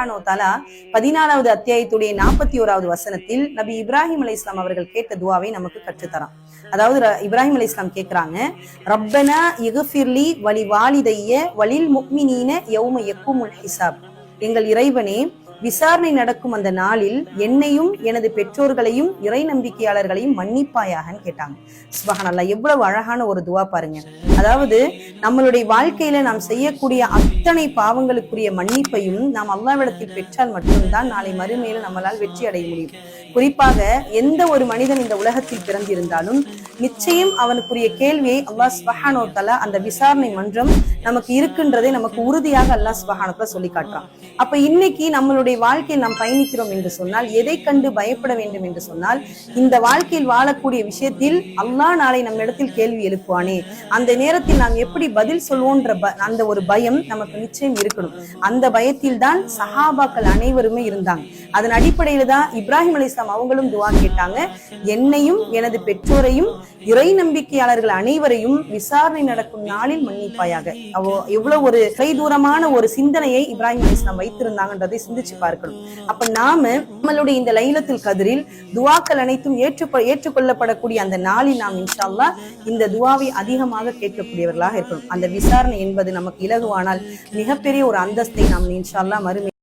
சுப்ஹானஹு வ தஆலா 14வது அத்தியாயத்துடைய 41வது வசனத்தில் நபி இப்ராஹிம் அலைஹிஸ்ஸலாம் அவர்கள் கேட்ட துஆவை நமக்கு கற்றுத்தரான். அதாவது இப்ராஹிம் அலைஹிஸ்ஸலாம் கேக்குறாங்க, ரப்பனா இக்ஃபிர்லி வலி வாலிதைய வலில் முஃமினீன யௌம யக்கூமுல் ஹிசாப். எங்கள் இறைவனே, விசாரணை நடக்கும் அந்த நாளில் என்னையும் எனது பெற்றோர்களையும் இறை நம்பிக்கையாளர்களையும் மன்னிப்பாயாகன்னு கேட்டாங்க. சுப்ஹானல்லாஹ், எவ்வளவு அழகான ஒரு துவா பாருங்க. அதாவது நம்மளுடைய வாழ்க்கையில நாம் செய்யக்கூடிய அத்தனை பாவங்களுக்குரிய மன்னிப்பையும் நாம் அல்லாஹ்விடத்தில் பெற்றால் மட்டும்தான் நாளை மறுமையில நம்மளால் வெற்றி அடைய முடியும். குறிப்பாக எந்த ஒரு மனிதன் இந்த உலகத்தில் பிறந்திருந்தாலும் நிச்சயம் அவனுக்குரிய கேள்வியை அல்லாஹ் சுப்ஹானஹு வ தஆலா அந்த விசாரணை மன்றம் நமக்கு இருக்கின்றதை நமக்கு உறுதியாக அல்லாஹ் சுப்ஹானஹு வ தஆலா சொல்லி காட்டுறான். அப்ப இன்னைக்கு நம்மளுடைய வாழ்க்கையில் நாம் பயணிக்கிறோம் என்று சொன்னால், எதை கண்டு பயப்பட வேண்டும் என்று சொன்னால், இந்த வாழ்க்கையில் வாழக்கூடிய விஷயத்தில் அல்லாஹ் நாளை நம்ம இடத்தில் கேள்வி எழுப்புவானே, அந்த நேரத்தில் நாம் எப்படி பதில் சொல்வோன்ற அந்த ஒரு பயம் நமக்கு நிச்சயம் இருக்கணும். அந்த பயத்தில் தான் சஹாபாக்கள் அனைவருமே இருந்தாங்க. அதன் அடிப்படையில தான் இப்ராஹிம் அலைஹிஸ்ஸலாம் அவங்களும் துஆ கேட்டாங்க, என்னையும் எனது பெற்றோரையும் இறை நம்பிக்கையாளர்கள் அனைவரையும் விசாரணை நடக்கும் நாளில் மன்னிப்பாயாக. எவ்வளவு ஒரு தூரமான ஒரு சிந்தனையை இப்ராஹிம் அலைஹிஸ்ஸலாம் வைத்திருந்தாங்கன்றதை சிந்திச்சு பார்க்கணும். அப்ப நாம நம்மளுடைய இந்த லைலத்துல் கத்ரில் துஆக்கள் அனைத்தும் ஏற்றுக்கொள்ளப்படக்கூடிய அந்த நாளில் நாம் இன்ஷா அல்லாஹ் இந்த துஆவை அதிகமாக கேட்கக்கூடியவர்களாக இருக்கணும். அந்த விசாரணை என்பது நமக்கு இலகுவானால் மிகப்பெரிய ஒரு அந்தஸ்தை நாம் இன்ஷா அல்லாஹ் மறுமை